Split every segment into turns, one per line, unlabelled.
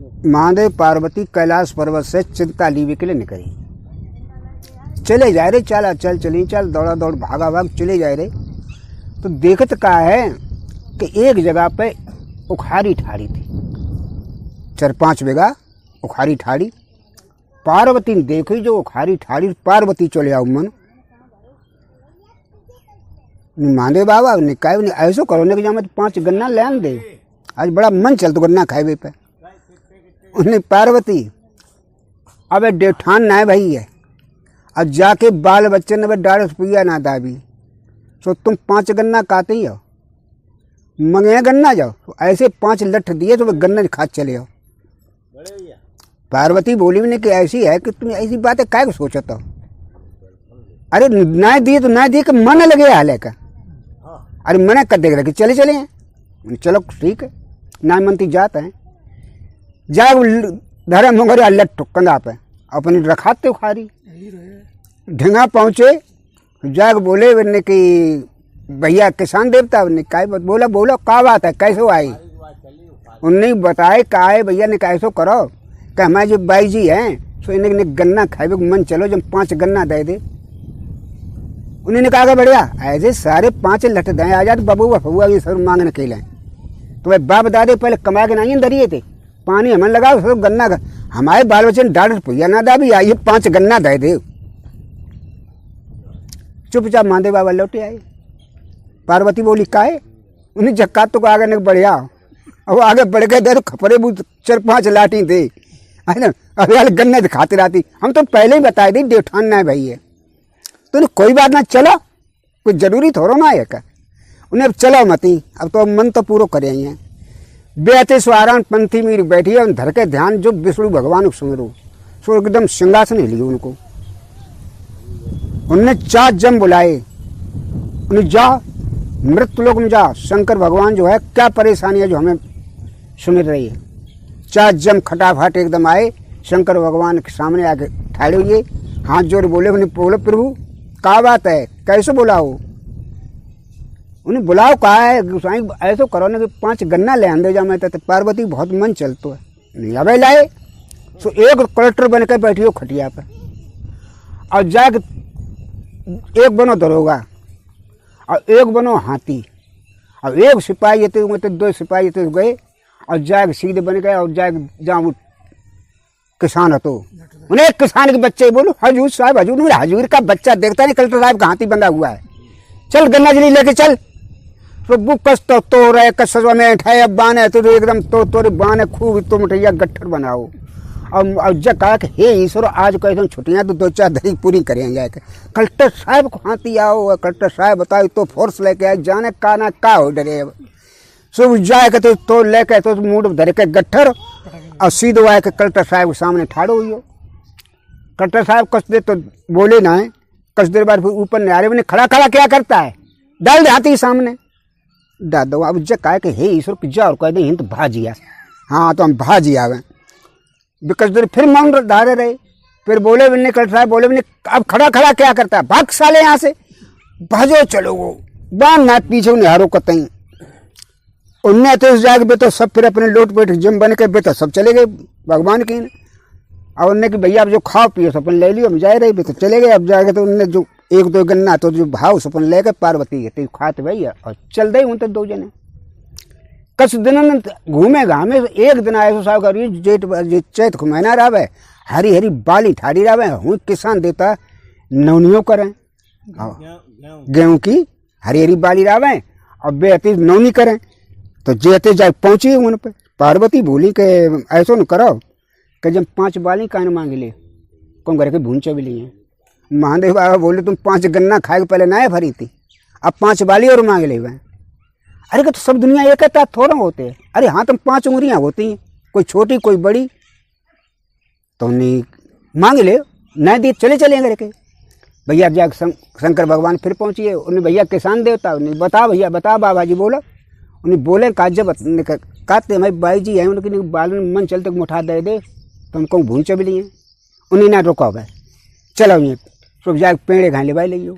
महादेव पार्वती कैलाश पर्वत से चिंता लीवे के लिए निकली। चले जा रहे, चल चल चली चल, दौड़ा दौड़ भागा भाग चले जा रहे। तो देखत का है कि एक जगह पे उखाड़ी ठाड़ी थी, 4-5 बीघा उखाड़ी ठाड़ी। पार्वती ने देखी जो उखाड़ी ठाड़ी, पार्वती चले आओ मन महादेव बाबा ने कहा ऐसो करो ने कि जब 5 गन्ना लेन दे, आज बड़ा मन चल तो गन्ना खाए पे। उन्हें पार्वती अब डेठान ना है भाई है, अब जाके बाल बच्चे ने डाढ़ रुपया ना दाबी, तो तुम 5 गन्ना काते ही हो, मंगे गन्ना जाओ। तो ऐसे 5 लठ दिए तो वे गन्ना खा चले आओ। पार्वती बोली भी नहीं कि ऐसी है कि तुम ऐसी बातें काय को सोचता हो। अरे ना दिए तो ना दिए कि मन लगे हाल है का। अरे मना कर देगा कि चले चले हैं, चलो ठीक है ना मनती जाते हैं। जाए धरे मंगोरे लट्ठू कंधा पे अपनी रखाते उखारी ढेंगा पहुँचे। जाग बोले बने कि भैया किसान देवता ने काय बोला बोलो का बात है, कैसे आई। उनने बताए का है भैया ने कैसो करो कि हमारे जो बाई जी हैं सो इन्हें गन्ना खाए मन चलो जब 5 गन्ना दे दे। उन्होंने कहा बढ़िया ऐसे सारे 5 लठ दें आ जाए तो बबुआ फबुआ भी सब मांगने के लिए। तो भाई बाप दादे पहले कमा के नहीं दरिए थे, पानी हमें लगाओ सब गन्ना का, हमारे बाल बच्चे डाढ़ रुपया ना दा भी आइए 5 गन्ना दे दे। चुपचाप महादेव बाबा लौटे आए। पार्वती बोली काहे, उन्हें झक्का तो आगे ने बढ़िया। अब आगे बढ़ गए दे तो खपरे 4-5 लाठी थे है ना। अभी यार गन्ने दिखाते रहती, हम तो पहले ही बताए थे डेठान ना है भाई है। तो कोई बात ना चलो, कुछ जरूरी थोड़ा ना है का। उन्हें अब चलो मती, अब तो मन तो पूरा करेंगे। बेहते स्वारण पंथी मीर बैठी है, धर के ध्यान जो विष्णु भगवान को सुमरो, सो एकदम सिंहासन हिली उनको। उनने 4 जम बुलाए, उन्हें जा मृत्यु लोक में जा, शंकर भगवान जो है क्या परेशानी है जो हमें सुमिर रही है। 4 जम खटाफट एकदम आए, शंकर भगवान के सामने आके ठाड़े हुए, हाथ जोड़ बोले उन्हें बोलो प्रभु का बात है, कैसे बुलाओ। उन्हें बुलाओ कहा है गोसाई ऐसे करो ना कि 5 गन्ना ले आंदे जा। मैं तो पार्वती बहुत मन चलतो है नहीं अबे लाए। सो एक कलेक्टर बन के बैठी हो खटिया पर, और जाके एक बनो दरोगा और एक बनो हाथी और एक सिपाही थे, मतलब 2 सिपाही थे गए और जाके सीधे बन गए। और जाके जहाँ किसान तो उन्हें एक किसान के बच्चे बोलो हजूर साहब हजूर, हजूर का बच्चा देखता नहीं कलेक्टर साहब का हाथी बंधा हुआ है, चल गन्ना जली लेके चल। तो बुक कस तो रहे कसवा में उठाए बाने तो एकदम तोरे बाने खूब तो मिठैया गट्ठर बनाओ। और जब कहा कि हे ईश्वर आज कैसे छुट्टियाँ तो 2-4 दही पूरी करें जाए। कलेक्टर साहब को हाथी आओ, कलेक्टर साहब बताओ तो फोर्स लेके आए, जाने का ना का हो डरे। सुबह जाए के तो लेके तो मूड धरे के गट्ठर और सीधो आए के कलेक्टर साहब के सामने ठाड़ो हुई हो। कलेक्टर साहब कस दे तो बोले ना है, कुछ देर बाद ऊपर नहीं आ रहे, उन्हें खड़ा खड़ा क्या करता है, डाल दे हाथी सामने डाल दो। अब जब कहा कि हे ईश्वर की जा और कह दे हिंद भाजिया, हाँ तो हम भाजी आवे। कुछ देर फिर मौन धारे रहे, फिर बोले भी नहीं कलेक्टर साहब बोले भी नहीं अब खड़ा खड़ा क्या करता है, भाग साले यहाँ से, भाजो चलो वो बांध ना पीछे निहारो कतई। उनने तो इस जाग तो सब फिर अपने लोट पेट जिम बन के बेटा सब चले गए भगवान की। और उनने कि भैया अब जो खाओ पियो सपन ले लियो, हम जा रहे भी तो चले गए। अब जाके तो उनने जो 1-2 गन्ना तो जो भाव सपन लेकर पार्वती तो खाते भैया और चल दे। उन तो 2 जने कस दिन घूमे घामे एक दिन आए साहब करिए जेठ चैत घुमाना रहा, हरी हरी बाली ठाड़ी रहा हूँ किसान देता नौनियों करें गेहूँ की हरी हरी बाली रहा और बेहती नौनी करें। तो जेते जाए पहुँची उन पर पार्वती बोली कि ऐसो न करो कि जब 5 बाली कान मांग ले कौन करके भूंचे भी लिए। महादेव बाबा बोले तुम 5 गन्ना खाए के पहले ना भरी थी, अब 5 बाली और मांग ले। अरे तो सब दुनिया एक है थोड़ा होते हैं, अरे हाँ तुम 5 उंगलियाँ होती हैं, कोई छोटी कोई बड़ी, तो उन्हें मांग ले न दी चले चले करके। भैया जाके शंकर भगवान फिर पहुँचिए, उन्हें भैया किसान देवता उन्हें बता भैया बता बाबा जी बोलो। उन्हें बोले काजब कहते हमारे बाई जी हैं उनके बाल में मन चलते मुठा दे तो हमको भूंचे भी लिए। उन्हें ना रोका भाई चलो ये सब जाके पेड़े घाले भाई लियो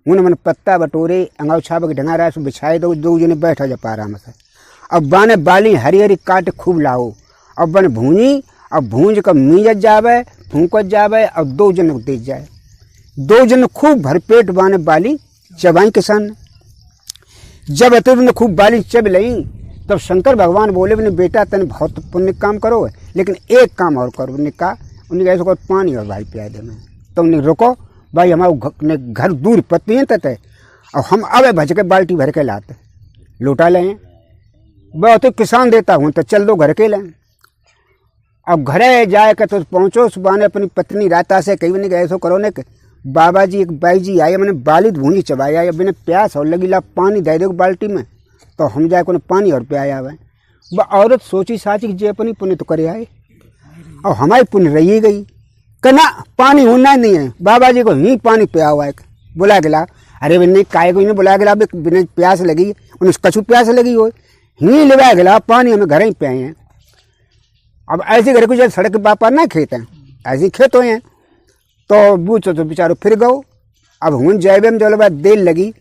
उन्हें मन पत्ता बटोरे अंगाव छाप के ढंगा रहा है बिछाए दो 2 जने बैठा जा पा आराम से। अब बाने बाली हरी हरी काट खूब लाओ अब बन भूंजी, अब भूंज कर मीजत जावे, फूकत जावे, अब 2 जन को दे जाए। 2 जन खूब भरपेट बाने बाली चबाई किसान। जब अतुल खूब बाली चब लई, तब शंकर भगवान बोले बोले बेटा तेने बहुत पुण्य काम करो, लेकिन एक काम और करो। उन्हें कहा, उन्हें ऐसा करो पानी और भाई पिया दे मैं। तो उन्हें रुको भाई, हमारे घर दूर पत्ती है तय, और हम अब भज के बाल्टी भर के लाते लोटा लें। वह तो किसान देता हूँ तो चल दो घर के लें। अब घरे जाए के तो पहुँचो, सुबह ने अपनी पत्नी राता से कही नहीं ऐसा करो ने बाबा जी एक बाई जी आए, मैंने बाली भूंजी चबाया, अब मैंने प्यास और लगी ला पानी दे दो बाल्टी में। तो हम जाए को पानी और पियाया हुआ। वह औरत सोची साची कि जे अपनी पुण्य तो करे आए, और हमारी पुण्य रही गई। कहना पानी होना नहीं है, बाबा जी को ही पानी पिया हुआ है। बुला गिला, अरे बिन्ने काय को नहीं बुला गिला, बिना प्यास लगी, उन्हें कछु प्यास लगी हो, ही लिवा गिला पानी हमें घर ही पियाए हैं। अब ऐसे घर को जब सड़क के बापा ना खेत हैं, ऐसे खेत हुए हैं। तो बूझो तो बेचारो फिर गो। अब हूँ जैबे में जो बात देर लगी,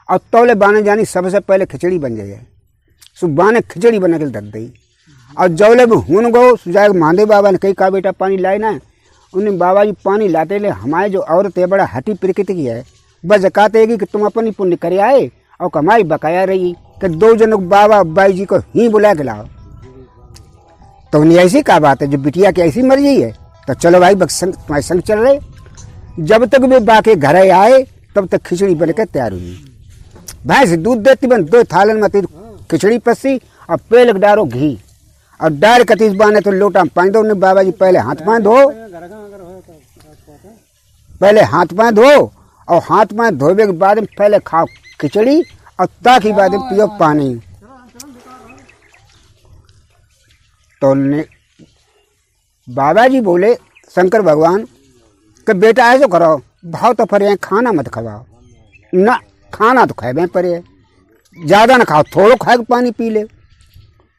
और तौले बाने जानी सबसे पहले खिचड़ी बन जाए। सो बाने खिचड़ी बना के धर दी, और जौले में हूँ गो सुजाए महादेव बाबा ने कही कहा बेटा पानी लाए ना। उन्हें बाबा जी पानी लाते ले, हमारे जो औरत है बड़ा हठी प्रकृति की है, बस कहते कि तुम अपनी पुण्य करे आए और कमाई बकाया रही कि 2 जनों को बाबा बाई जी को ही बुला के लाओ। तो उन्हें ऐसी क्या बात है, जब बिटिया की ऐसी मर्जी है तो चलो भाई तुम्हारे संग चल रहे। जब तक वे बाके घर आए तब तक खिचड़ी बन के तैयार हुई। भैंस दूध देती बन 2 थालन में खिचड़ी पसी, और पेल डारो घी, और डार कतीस बाने तो लोटा में पानी दो। उन्हें बाबा जी पहले हाथ पाँव धो, पहले हाथ पाँव धो, और हाथ पाँव धोबे के बाद में पहले खाओ खिचड़ी, और ताकि बाद में पियो पानी। तो बाबा जी बोले शंकर भगवान कि बेटा ऐसा करो, भाव तो पर खाना मत खवाओ ना, खाना तो खाए पर ज़्यादा ना खाओ, थोड़ो खाए पानी पी ले।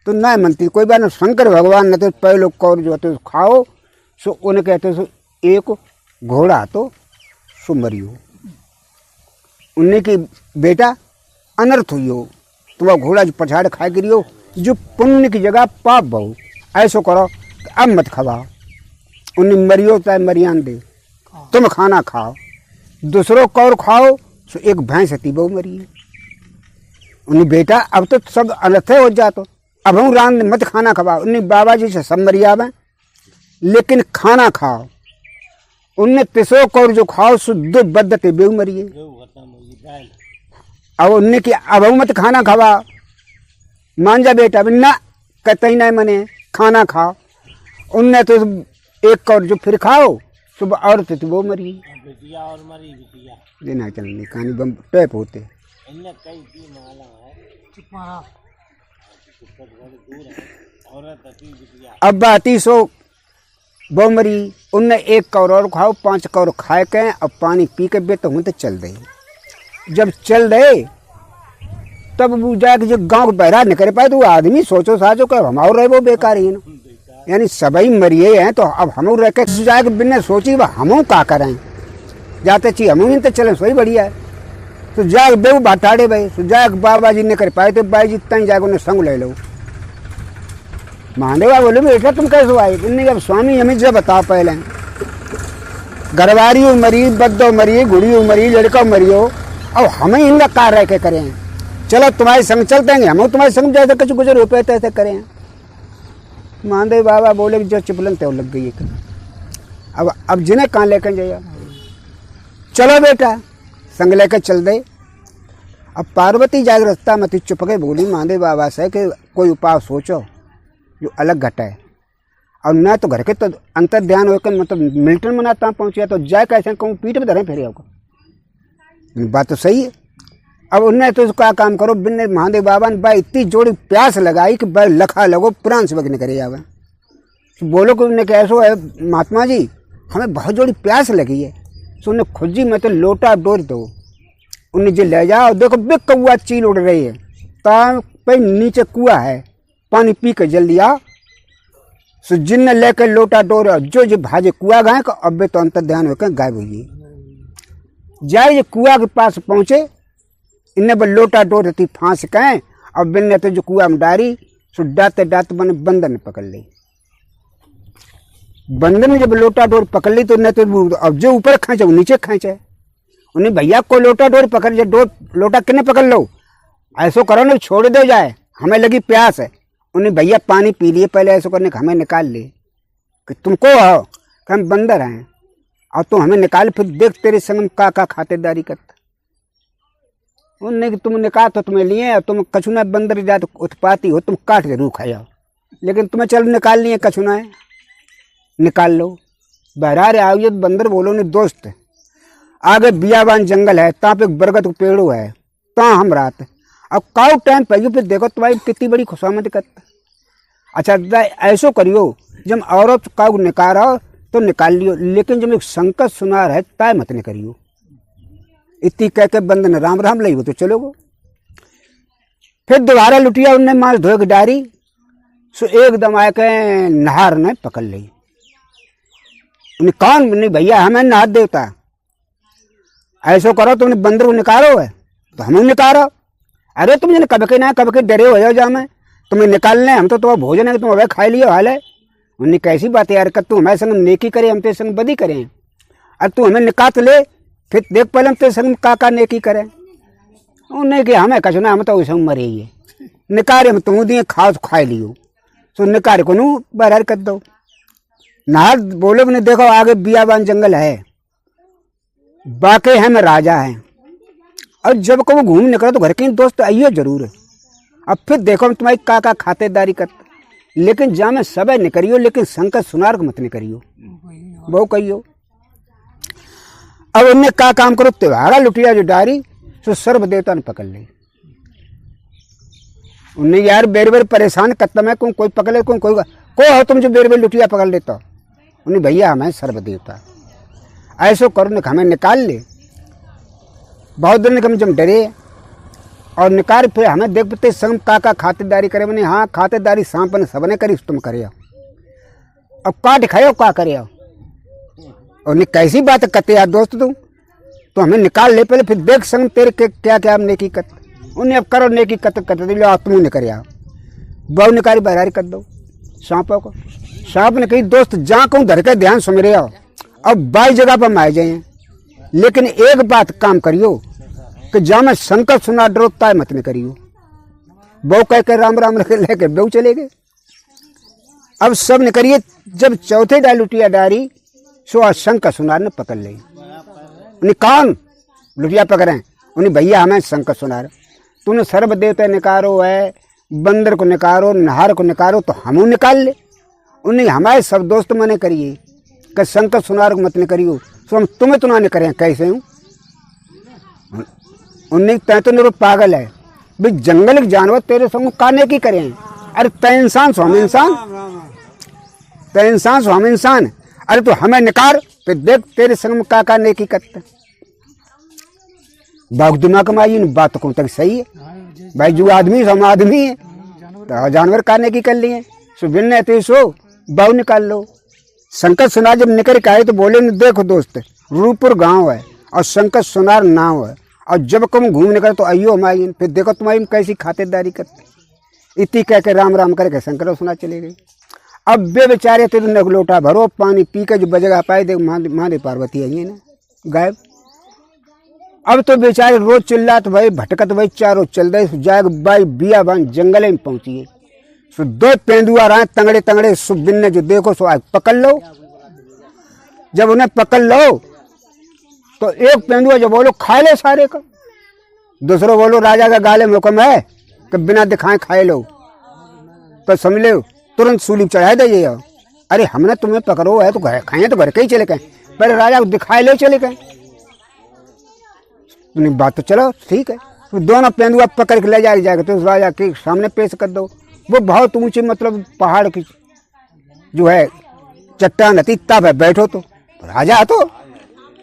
तो ना मनती कोई बात ना। शंकर भगवान ने तो पहले कौर जो तो खाओ, सो उन्हें कहते सो एक घोड़ा तो सो मरियो। उन्हें कि बेटा अनर्थ हुई हो, तुम घोड़ा जो पछाड़ खा गिरियो, जो पुण्य की जगह पाप बहु, ऐसो करो अब मत खवाओ। उन्हें मरियो चाहे मरियान दे, तुम खाना खाओ, दूसरों कौर खाओ, सो एक भैंस हती बहु मरी। उन्हें बेटा अब तो सब अनर्थ हो जातो, अब हम रान मत खाना खवाओ। उन्हें बाबा जी से सब मरियावे, लेकिन खाना खाओ। उनने 300 कौर जो खाओ शुद्ध बद्धते बेऊ मरिए। अब उनने कि अब मत खाना खावा, मान जा बेटा ना, कहते ही नहीं मने खाना खाओ। उनने तो 1 कौर जो फिर खाओ, सुबह और तो वो मरी देना चलने कहानी बम टैप होते। अब बाती सो वो मरी। उनने 1 कौर और खाओ, 5 कौर खाए के अब पानी पी के बे तो हूँ तो चल दे। जब चल दे तब वो जाके जो गांव को बहरा नहीं कर पाए, तो वो आदमी सोचो साचो कि हमारे रहे वो बेकार ही ना, यानी सभी मरिए हैं। तो अब हम रह के जाके बिना सोची हम का करें, जाते चाहिए हम तो चले सोई बढ़िया है। तो जाग बेऊ बाटाड़े भाई, तो जाग बाबा जी ने कर पाए, तो बाई जी तय जाके उन्हें संग ले लो। महादेवा बोले बेटा तुम कैसे आए? इन्हें अब स्वामी हमें जब बताओ पहले, घरवारी मरी, बद्दो मरी, गुड़ियों मरी, लड़का मरियो, अब हमें इनका कार्य के करें। चलो तुम्हारे संग चलते हैं, हम तुम्हारे संग जैसे कुछ गुजर रुपये तैसे करें। महादेव बाबा बोले जो चिपलन ते लग गई। अब जिन्हें कहाँ लेकर जाइए, चलो बेटा संग लेकर चल दे। अब पार्वती जागृता मत चुप के बोली महादेव बाबा से कि कोई उपाय सोचो जो अलग घटे। और मैं तो घर के तो अंतर ध्यान होकर मतलब मिल्टन मनाता पहुँचे, तो जाए कैसे कहूँ पीठ में धरे फिर आपको बात तो सही है। अब उनने तो उसका काम करो, बिन्ने महादेव बाबा ने भाई इतनी जोड़ी प्यास लगाई कि भाई लखा लगो पुराण से बगने करे जावे। तो बोलो कि उन्हें कैसो है महात्मा जी हमें बहुत जोड़ी प्यास लगी है। तो उन्हें खुजी में तो लोटा डोर दो, उन्हें जो ले जाओ देखो बे कौआ चील उड़ रही है, तो भाई नीचे कुआ है, पानी पी कर जल्दी आओ। सो जिनने लेकर लोटा डोर जो भाजे कुआ गाय को, अब तो अंतर ध्यान होकर गायब हुई जाए। ये कुआ के पास पहुँचे, इन्हें बल लोटा डोर थी फांस कहें, और बिन्ने तो जो कुआ में डारी, सो डाते डाते बने बंदर ने पकड़ ली। बंदर ने जब लोटा डोर पकड़ ली तो न तो अब जो ऊपर खींचे वो नीचे खींचे। उन्हें भैया को लोटा डोर पकड़ जा, डोर लोटा किन्ने पकड़ लो, ऐसो करो ना छोड़ दे जाए, हमें लगी प्यास है। उन्हें भैया पानी पी लिए पहले, ऐसा करने हमें निकाल ले कि तुमको हो कि हम बंदर हैं और तुम हमें निकाल, फिर देख तेरे संग का खातिरदारी करता। उनने कि तुम निकाल तो तुम्हें लिए और तुम कछुना बंदर जात उत्पाती हो, तुम काट के रूख आया, लेकिन तुम्हें चलो निकाल लिए कछुना है, निकाल लो। बहरारे आओ बंदर बोलो ने दोस्त, आगे बियाबान जंगल है, ता पे एक बरगद पेड़ो है, ता हम रात अब काउ टाइम पे फिर देखो तुम्हारी कितनी बड़ी खुशामद करता। अच्छा ऐसो करियो, जब औरत काउ निकालो तो निकाल लियो, लेकिन जब एक संकट सुनार है ताय मत न करियो। इतनी कह के बंद ने राम राम लई वो तो चलो गो। फिर दोबारा लुटिया उनने माल धोए की डारी, सो एकदम आके नहार ने पकड़ ली। उन्हें कौन नहीं भैया हमें नहार देवता, ऐसो करो तुमने बंदर को निकालो है तो हम निकालो। अरे तुम कब के ना कब के डरे हो जाओ जा, मैं तुम्हें निकालने, हम तो तुम्हारा भोजन है, तुम अवे खाई लियो हाल है। उन्हें कैसी बात है यार, कर तू हमारे संग नेकी करे, हम तेरे संग बदी करें, अब तू हमें निकाल ले, फिर देख पहले हम तेरे संग का नेकी करें। उन्हें कि हमें कछुना, हम तो उसे मरे ही है, निकारे हम तुम दिए खा खाए लियो, सो निकारे को नू बहर कर दो। नहार बोले ने देखो आगे बियाबान जंगल है, बाकी हम राजा हैं, और जब को वो घूम निकलो तो घर के दोस्त आइयो जरूर है। अब फिर देखो तुम्हारी का खातिरदारी करता, लेकिन जा में सब न करियो, लेकिन संकट सुनार को मत न करियो, वो कहियो। अब उनने का काम करो, त्योहारा लुटिया जो डारी सो सर्व देवता ने पकड़ ली। उन्हें यार बेर बेर परेशान करता मैं, कोई पकड़ ले, कोई को हो तुम जो बेर बेर लुटिया पकड़ लेता। उन्हें भैया हमें सर्व देवता, ऐसो करो हमें निकाल ले। बहुत दिन हम जब डरे और निकाल, फिर हमें देख पाते संग का खातिरदारी करे। मैंने हाँ खातिरदारी सांप ने सबने करी, तुम करे अब काट खाओ का करे। और कैसी बात करते यार दोस्त तुम, तो हमें निकाल ले पहले, फिर देख संग तेरे के क्या क्या हम नेकी करते। उन्हें अब करो नेकी करते लो, तुम ने करे बहु निकाली बहरारी कर दो सांपों को। सांप ने कही दोस्त जहाँ कहूँ धर के ध्यान सुन रहे हो, अब 22 जगह पर माए जाए, लेकिन एक बात काम करियो कि जहाँ मैं संकट सुना डरो ताय मत न करियो। बहु कह कर राम राम लेके बहु चले गए। अब सब ने करिए, जब चौथे डाल लुटिया डारी सो संकट सुनार ने पकड़ ली। उन्हें कौन लुटिया पकड़े, उन्हें भैया हमें संकट सुनार, तूने सर्व देवता निकारो है, बंदर को निकारो, नहार को निकारो, तो हम निकाल ले। उन्हें हमारे सब दोस्त मने करिए कि संकट सुनार को मत न करियो, सो हम तुम्हें तो ना करें कैसे हूँ। उन्हें तय तो निरो पागल है भाई, जंगल के जानवर तेरे संग काने की करें। अरे तय इंसान सो हम इंसान, तय इंसान सो हम इंसान, अरे तो हमें निकार, फिर देख तेरे संग का नेकी करते। बाग दिमाग में आई बात को तक सही है भाई, जो आदमी हम आदमी है, तो जानवर का नेकी कर लिए, सो बिन तो सो बाऊ निकाल लो। संकट सुनार जब निकल के आए तो बोले न देखो दोस्त, रूपुर गांव है और संकट सुनार नाव है, और जब तुम घूम निकल तो आइयो हमारी, फिर देखो तुम्हारी कैसी खातिरदारी करते। इतनी कह के राम राम करके शंकर सुना चले गई। अब बे बेचारे थे तो लोटा भरो पानी पी के जो बजगा पाए, देख महादेव पार्वती आई है ना गायब। अब तो बेचारे रोज चिल्लात भाई भटकत भाई चारों चल रहे जाएग बाई बियाबान जंगल में पहुंची है। सो 2 तेंदुआ रहे तंगड़े तंगड़े, सुबिन ने जो देखो सो आज पकड़ लो। जब उन्हें पकड़ लो तो एक तेंदुआ जो बोलो खा ले सारे का, दूसरो बोलो राजा का गाले में हुक्म है कि बिना दिखाए खाए लो, तो समझ लो तुरंत सूली चढ़ा दे। अरे हमने तुम्हें पकड़ो है तो घर खाए, तो घर के ही चले गए, पहले राजा को दिखाए ले चले गए। बात तो चलो ठीक है, तो दोनों तेंदुआ पकड़ के ले जाएगा तो उस राजा के सामने पेश कर दो। वो बहुत ऊंची मतलब पहाड़ की जो है चट्टान थी, तब है बैठो तो राजा तो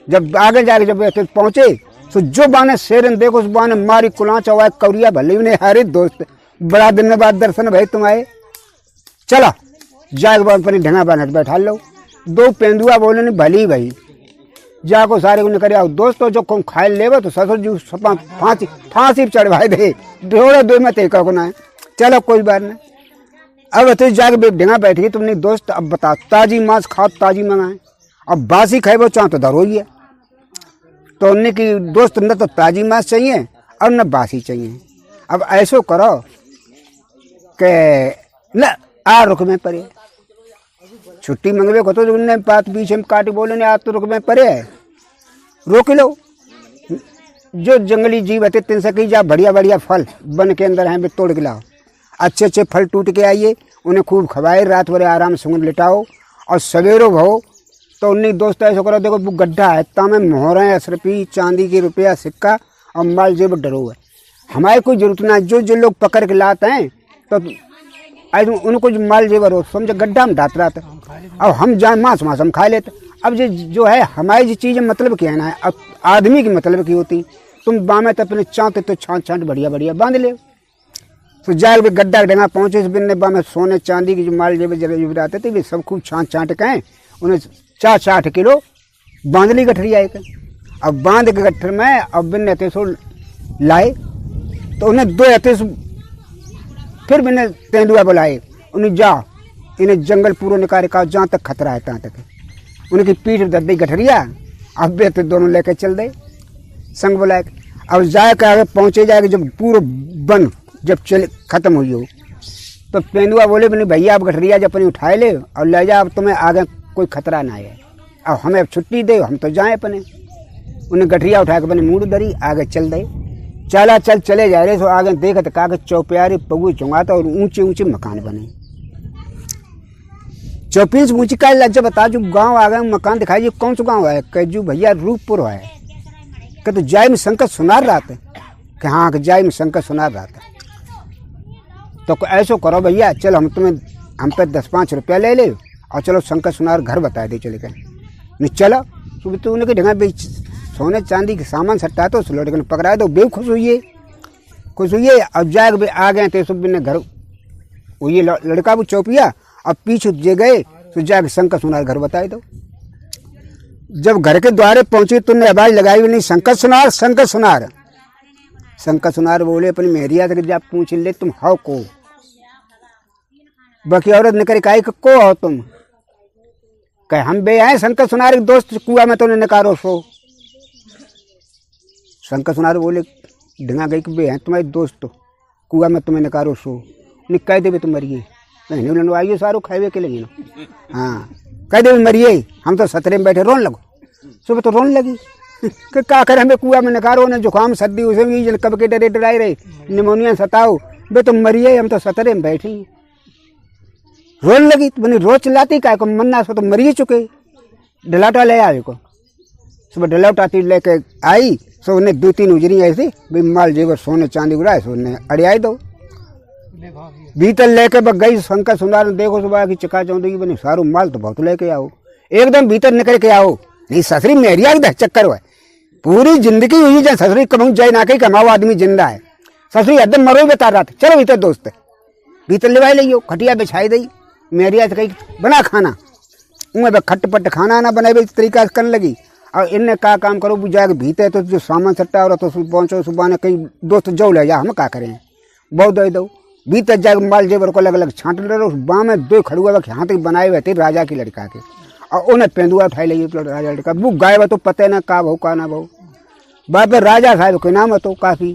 जब आगे जाके जब पहुंचे तो जो बाने शेरन देखो उस बाने मारी कुलाच हुआ कौरिया भले ने, अरे दोस्त बड़ा दिन बाद दर्शन भाई तुम आए, चला जाके अपनी ढंगा बाने बैठा लो। 2 तेंदुआ बोले नहीं भली भाई जाको सारे को निकल आओ दोस्तों, जो कौन खाए लेवे तो ससुर जी फांसी चढ़वाए दे, ढोड़े 2 में ते को ना, चलो कोई बात नहीं। अब तो जाके ढिंगा बैठ गई तुमने दोस्त, अब बता ताजी मांस खाओ ताजी मंगाए, अब बासी खाए वो चाह तो धरो ही है। तो उनने की दोस्त न तो ताजी मांस चाहिए और न बासी चाहिए। अब ऐसो करो कि न आ रुक में पड़े, छुट्टी मंगवे को तो उनने बात बीच में काटी, बोले ने आज तो रुक में पड़े रोक लो। जो जंगली जीव है तिन सकी जा बढ़िया बढ़िया फल बन के अंदर हैं वे तोड़ के लाओ, अच्छे अच्छे फल टूट के आइए, उन्हें खूब खवाए, रात भर आराम से उन्हें लिटाओ और सवेरो भो। तो उन्हीं दोस्त ऐसा करो, देखो वो गड्ढा है तामे मोहरें 10 रुपये चांदी की रुपया सिक्का और माल जेब डरो है, हमारे कोई जरूरत ना। जो लोग पकड़ के लाते हैं तो आज उनको जो माल जेवर हो समझे गड्ढा में डात रहा था, अब हम जाए मांस हम खा लेते। अब जो है हमारी जो चीज़ें मतलब क्या है ना, अब आदमी की मतलब की होती, तुम बामे तो अपने चाँते तो छाँट छाँट बढ़िया बढ़िया बांध ले। तो जाल भी गड्ढा ढंगा पहुँचे इस बिन ने बामे सोने चांदी की जो माल जेब जरूर आते थे वे सब खूब छाँट छाँट के उन्हें 4-8 किलो बांध ली गठरी आए। अब बांध के गट्ठर में अब बिन ने सो लाए तो उन्हें 2 हते फिर मैंने तेंदुआ बुलाए, उन्हें जा इन्हें जंगल पूरा निकाल का जहाँ तक खतरा है तहाँ तक। उनकी पीठ दर्द दी गठरिया, अब वे तो दोनों लेके चल दे संग बुलाए। अब जाकर आगे पहुँचे जाएगा जब पूरा बन जब चल खत्म हुई हो तो तेंदुआ बोले मैंने भैया अब गठरिया जब अपनी उठाए ले और ले जा, अब तुम्हें आगे कोई खतरा ना है, अब हमें अब छुट्टी दे हम तो जाएँ अपने। उन्हें गठरिया उठा के अपने मुँह दरी आगे चल दे, चला चले जा रहे। सो आगे देखत का चौप्यारे पगु चुंगाता और ऊंचे ऊंचे मकान बने। चौपीस ऊंची का लज्जा बता जो गांव आ गए मकान दिखाई, कौन सा गांव है? कैजू भैया रूपपुर है। कि तो जाय में संकट सुनार रहा था कि हाँ कि जाय में संकट सुनार रहा था। तो ऐसो करो भैया, चलो हम पे 10-5 रुपया ले ले और चलो शंकर सुनार घर बता दे चले गए। नहीं चलो सुबह तो उन्हें ढंगा बेच सोने चांदी के सामान सट्टा तो उस लड़के ने पकड़ा दो, बे खुश हुई अब जाग आ गए थे सुबह ने घर ये लड़का वो चौपिया। अब पीछे जे गए तो जाके शंकर सुनार घर बताए दो। जब घर के द्वारे पहुंचे तुमने आवाज लगाई भी नहीं, शंकर सुनार शंकर सुनार। शंकर सुनार बोले अपनी मेहरिया से जब पूछ ले तुम हो को? बाकी औरत ने करी को हो तुम? कहे हम बे आए शंकर सुनार के दोस्त कुआ में तो निकारो सो। शंकर सुनार बोले ढंगा गई कि बे हैं तुम्हारे दोस्त कुआ में तुम्हें निकारो सो। नहीं कह दे तुम मरिए, नहीं आइए सारो खाए के लिए ना। हाँ कह दे मरिए, हम तो सतरे में बैठे रोन लगो। सुबह तो रोन लगी कि क्या करे हमें कुआ में निकारो ना, जुकाम सर्दी उसे भी कब के डरे डराए रहे, निमोनिया सताओ बे तुम मरिए, हम तो सतरे में बैठे हैं। रोन लगी तो बनी रोज चिल्लाती का को मन्ना सो तो मरिए चुके। डलाटा ले आए को सुबह डलाटाती लेके आई सो उन्हें 2-3 उजरी ऐसी भाई माल जेवर सोने चांदी उड़ाए सो उन्हें अड़ियाई दो भीतर लेके बग गई। शंकर सुनार देखो सुबह की चिका चौंदी बनी सारू माल तो बहुत लेके आओ, एकदम भीतर निकल के आओ। नहीं ससुरी मेरिया के चक्कर हुआ पूरी जिंदगी हुई जहाँ ससुरी कमाऊ जाए ना कहीं कमाओ आदमी जिंदा है, ससुरी एकदम मरो बता रहा था। चलो भीतर दोस्त भीतर लेवाई लियो, खटिया बिछाई दी मेरिया से कहीं बना खाना उमें खटपट खाना ना बनाए तरीका से करने लगी। और इनने का काम करो बुझाए भीतर तो जो सामान सट्टा हो तो पहुँचो सुबह ने कहीं दोस्त जो ले जा हम क्या करें बहुत दे दो। भीतर जाकर माल जेवर को अलग अलग छांट रहे बाँ में 2 खड़ुआ हाथ बनाए हुए थे राजा की लड़का के और उन्हें पेंदुआ उठाई ले राजा लड़का वो गायब तो पता ना का भाव का ना भाव बाप राजा साहब के नाम है तो काफ़ी।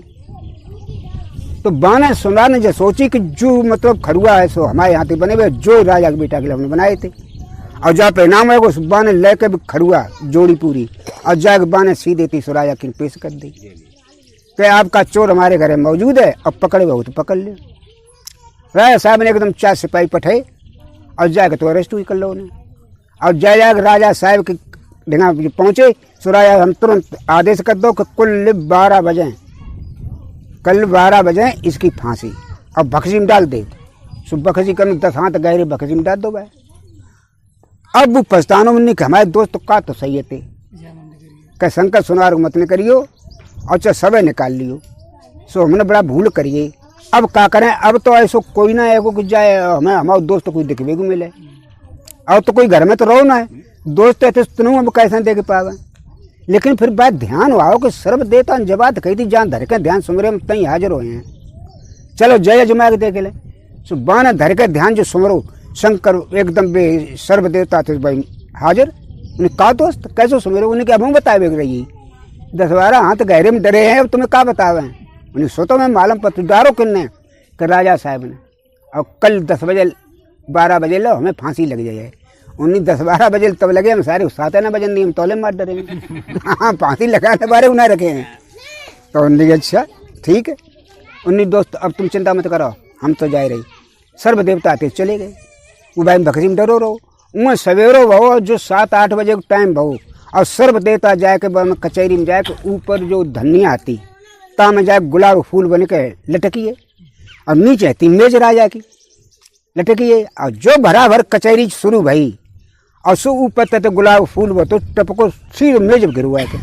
तो बाने सुना ने जो सोची कि जो मतलब खड़ुआ है सो हमारे यहाँ बने हुए जो राजा के बेटा के लिए हमने बनाए थे और जहाँ परिणाम है वो बाने लेके भी खड़ुआ जोड़ी पूरी और जाके बाने सीधे थी सो राजा की पेश कर दी कि आपका चोर हमारे घर में मौजूद है अब पकड़े हो तो पकड़ ले। राजा साहब ने एकदम 4 सिपाही पठाए और जाके तो अरेस्ट हुई कर लो उन्हें। और जाके राजा साहब के ढंगा पहुँचे सो राजा हम तुरंत आदेश कर दो कि कुल 12 बजे कल 12 बजे इसकी फांसी और बख्शी में डाल दे। सो बख्शी कर 10 हाथ गहरे बख्शी में डाल दो भाई। अब वो पछतानो में नहीं कि हमारे दोस्त का तो सही थे कि शंकर सुनार मत न करियो और चाहे सब निकाल लियो। सो हमने बड़ा भूल करिए, अब क्या करें? अब तो ऐसा कोई ना है कुछ जाए हमें हमारे दोस्त तो कोई दिखने को मिले और तो कोई घर में तो रहो ना है दोस्त है तो तुम हम कैसे देख पावे। लेकिन फिर बात ध्यान आओ कि सर्व देता जवाब कही थी जान धर के ध्यान सुमरे में तई हाजिर हुए हैं। चलो जय जुमा के देख ले सो बाना धर के ध्यान जो सुमरो शंकर एकदम बे सर्व देवता थे भाई हाजिर। उन्हें कहा दोस्त कैसे सुमेरो? उन्हें क्या हम बताए रही 10-12 हाथ गहरे में डरे हैं, अब तुम्हें क्या बतावे? उन्हें सोतो में मालूम पर डारो किन्ने कि राजा साहब ने और कल 10 बजे 12 बजे लो हमें फांसी लग जाए। उन्हें 10-12 बजे तब लगे हम सारे 7 बजे नहीं हम तौले मार डरेंगे। हाँ फांसी लगाने बारे उन्हें रखे हैं। तो उन्हें अच्छा ठीक है। उन्हें दोस्त अब तुम चिंता मत करो, हम तो जा रही सर्व देवता आते चले गए। वो भाई बकरी में डरो रहो वहाँ सवेरो भहो जो 7-8 बजे का टाइम भहो और सर्व देवता जाके कचहरी में जाके ऊपर जो धनिया आती ता में जाए गुलाब फूल बन के लटकिए और नीचे आती मेज राजा की लटकिए और जो भराभर कचहरी शुरू भई और सो ऊपर तक गुलाब फूल वो तो टपको सीधे मेज गिरवाए के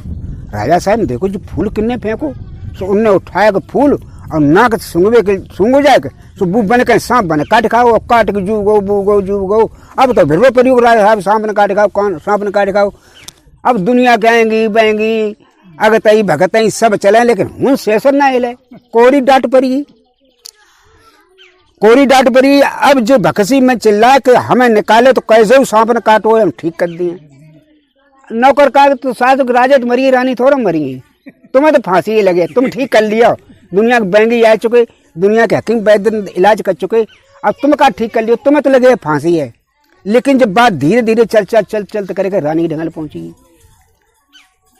राजा साहब ने देखो जो फूल किन्ने फेंको। सो उनने उठाया के फूल और नाक सूंघवे के सूंघो जाए के सो बू बन के सांप बने काट खाओ काट के जू गो बू गो जू गो। अब तो भिड़ो परियोग राजा साहब सांप ने काट खाओ कौन सांप ने काट खाओ। अब दुनिया कहेंगी बहेंगी अगतई भगतई सब चले लेकिन हूँ शेषन ना हिले कोरी डांट पड़ी। अब जो भक्सी में चिल्लाए कि हमें निकाले तो कैसे सांप ने काटो हम ठीक कर दिए। नौकर का तो सासु राजा तो मरी रानी थोड़ा मरी तुम्हें तो फांसी ही लगे तुम ठीक कर लिया। दुनिया के बैंगी आ चुके दुनिया के हकीम वैद्य इलाज कर चुके अब तुम का ठीक कर लियो तुम्हें तो लगे फांसी है। लेकिन जब बात धीरे धीरे चलते करके रानी की ढंगल पहुंची।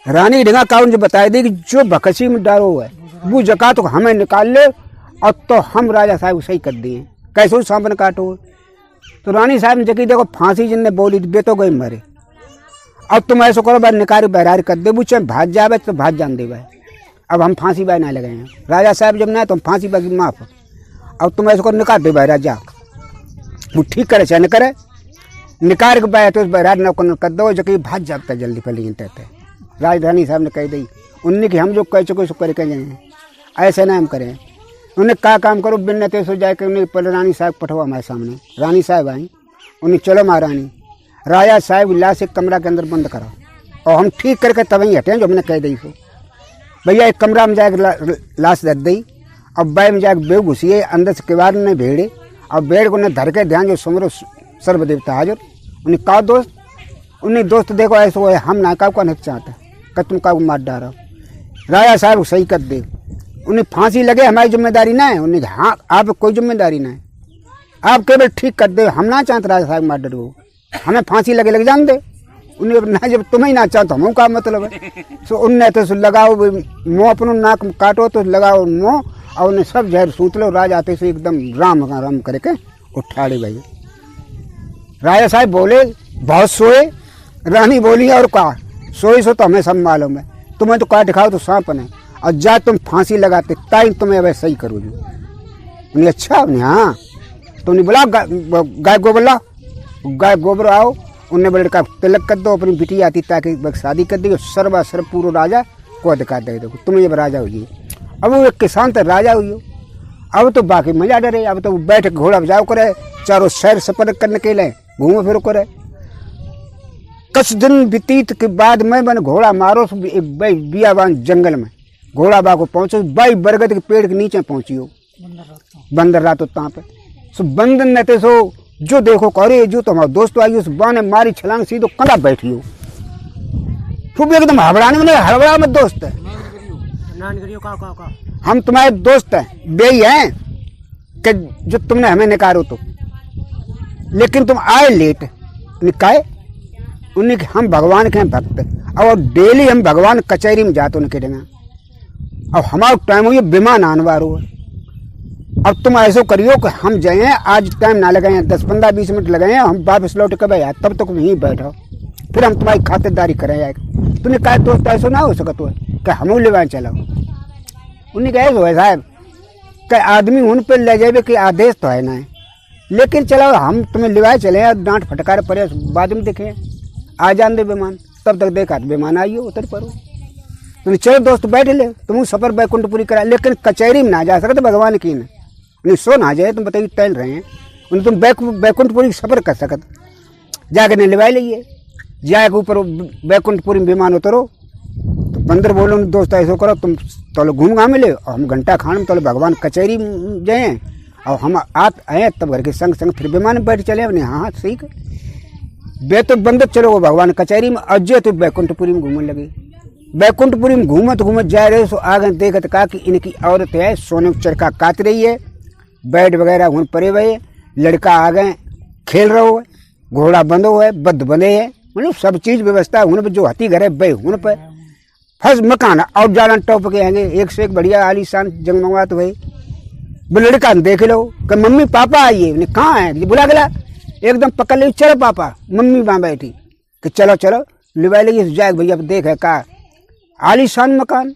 रानी की ढंगा काउन जो बताई दी कि जो भक्सी में डारो है वो जका तो हमें निकाल ले और तो हम राजा साहब सही कर दिए कैसे सांप ने काटो। तो रानी साहब ने जकी देखो फांसी जिनने बोली बे तो गई मरे। अब तुम ऐसा करो भाई निकारी बहरार कर दे बुझे भाज जावे तो भाज जान दे भाई अब हम फांसी बाय ना लगाए हैं राजा साहब जब ना तो हम फांसी बाकी माफ। अब तुम ऐसा करो निकाल दे भाई राजा वो ठीक करे चाहे न करे निकाल के बाय तो बहरार न कर दो जबकि भाज जाता जल्दी पहले राजधानी साहब ने कह दी उनने कि हम जो कह चुके सो करके जाए ऐसे ना हम करें। उन्हें क्या काम करो बिन ते सो जाके उन्हें पहले रानी साहब पठवा हमारे सामने। रानी साहब आई उन्हें चलो महारानी राजा साहब लाश एक कमरा के अंदर बंद करो और हम ठीक करके तब ही हटें जो हमने कह दी सो। भैया एक कमरा में जाकर लाश रख दी और बै में जाकर बेव घुसिए अंदर से किवाड़ ने भेड़े और भेड़ को उन्हें धर के ध्यान जो सुमरो सर्वदेवता हाजिर। उन्हें कहा दोस्त उन्हें दोस्त देखो ऐसा हो हम ना का नहीं चाहता कि तुम का मार डालो। राजा साहब सही कर दे उन्हें फांसी लगे हमारी जिम्मेदारी ना है। उन्हें हाँ आप कोई जिम्मेदारी ना है आप केवल ठीक कर दे हम ना चाहते राजा साहब मार डरो हमें फांसी लगे जान दे। उन्हें ना जब तुम्हें ना चाहते हम का मतलब है। सो उनने तो लगाओ मुँह अपनो नाक काटो तो लगाओ मुँह और उन्हें सब जहर सूत लो। राजा आते से एकदम राम करके उठाड़े भाई। राजा साहब बोले बहुत सोए। रानी बोली और कहा सोई सो तो हमें सब मालूम है तुम्हें तो काट खाओ तो सांप ने और जा तुम फांसी लगाते ताई तुम्हें अब सही करो जो। उन्हें अच्छा उन्हें हाँ तो उन्हें बोला गाय गोबर आओ। उन्हें बोले का तिलक कर दो अपनी बेटी आती ताकि शादी कर दी सर्वा सर्व पूर्व राजा को अधिकार दे दो तुम्हें जब राजा हुई। अब वो एक किसान तो राजा हुई अब तो बाकी मजा डरे अब तो बैठ घोड़ा बजाओ करे चारों शहर सफर करने के लिए घूमो फिरो करे। कुछ दिन व्यतीत के बाद मैं मैंने घोड़ा मारो बियाबान जंगल में घोड़ा बा को पहुंचो बाई बरगद के पेड़ के नीचे पहुंची हो बंदर रात तहाँ पे। सो बंदर ने ते सो जो देखो करे जो तुम्हारा दोस्त आई उस बाने मारी छलांग सीधो कंधा बैठी हो खूब एकदम हड़बड़ाने में हड़बड़ा मत दोस्त है हम तुम्हारे दोस्त हैं बेई हैं कि जो तुमने हमें निकारो तो लेकिन तुम आए लेट निकाय। उन्हें हम भगवान के भक्त और डेली हम भगवान कचहरी में जाते उनके देना और हमारा टाइम हुई विमान आनवार हो। अब तुम ऐसा करियो कि हम जाए आज टाइम ना लगाए 10-15-20 मिनट लगाए हम वापस लौट के भाई तब तक यहीं बैठो फिर हम तुम्हारी खातिरदारी करें जाएगा। तुमने कहा दोस्त ऐसा ना हो सका तो कि हम ले चलाओ। उन्हें कहे हो साहब कि आदमी उन पर ले जाए कि आदेश तो है ना है लेकिन चलो हम तुम्हें लिवाए चले डांट फटकार पड़े बाद में देखे आ जान दे विमान तब तक देखा विमान आइयो उतर पड़ो। तुमने चलो दोस्त बैठ ले तुम सफर बैकुंठपुरी करा लेकिन कचहरी में ना जा सकते भगवान की ने सो ना जाए तुम बताइए टहल रहे हैं उन्हें तुम बैकुंठपुरी सफर कर सकते जाके ने लिवाए लीजिए जाके ऊपर बैकुंठपुरी में विमान उतरो। तो बंदर बोलो दोस्त ऐसा करो तुम तो घूम घाम ले और हम घंटा खान में तो भगवान कचहरी जाए और हम आए तब घर के संग संग फिर विमान में बैठ चले। अपने हाँ सही कर बे तो बंद चलो वो भगवान कचहरी में अजय तो बैकुंठपुरी में घूमने लगे। बैकुंठपुरी में घूमत घूमत जा रहे सो आगे देखत कहा कि इनकी औरत है सोने का चरखा काट रही है, बेड वगैरह उन परे हुए, लड़का आ गए खेल रहे हो, घोड़ा बंधो है, बद्ध बंधे है, मतलब सब चीज व्यवस्था उन पर जो हती घर है बे उन पर फर्स्ट मकान और जालन टॉप के आएंगे एक से एक बढ़िया आलीशान जगमगात भाई। वो लड़का देख लो कि मम्मी पापा आइए, कहाँ है बुला गया एकदम पकड़ ली, चलो पापा मम्मी वहां बैठी कि चलो चलो लिवा लगी जाए भैया देख है का आलीशान मकान,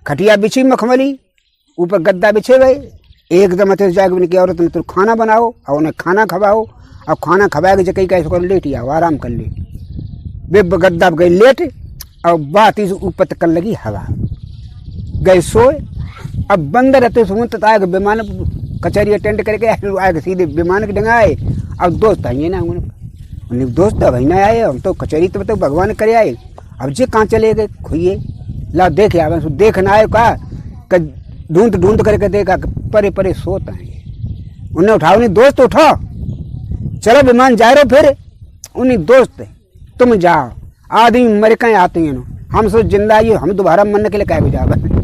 खटिया बिछी मखमली, ऊपर गद्दा बिछे गए, एकदम अत जाके उनकी औरत में तुम खाना बनाओ और उन्हें खाना खवाओ और खाना खवा के जगह कैसे कर लेट आओ आराम कर ले। वे गद्दा गए लेट और बात इस ऊपर तक लगी हवा गए सोए। अब बंद रहते सुनते आए विमान कचहरी अटेंड करके आए सीधे विमान के डंगाए। अब दोस्त आइए ना उन्हें दोस्त भाई ना आए, हम तो कचहरी तो मतलब भगवान करे आए। अब जे कहाँ चले गए खुइए ला देखे आवे देखना आए कहा ढूंढ ढूंढ करके देखा परे परे सोता है। उन्हें उठाओ नहीं दोस्त उठो चलो विमान जा रहे फिर। उन्हें दोस्त तुम जाओ आदमी मर कहीं आते हैं हम सोच जिंदा हम दोबारा मरने के लिए कह जाओ।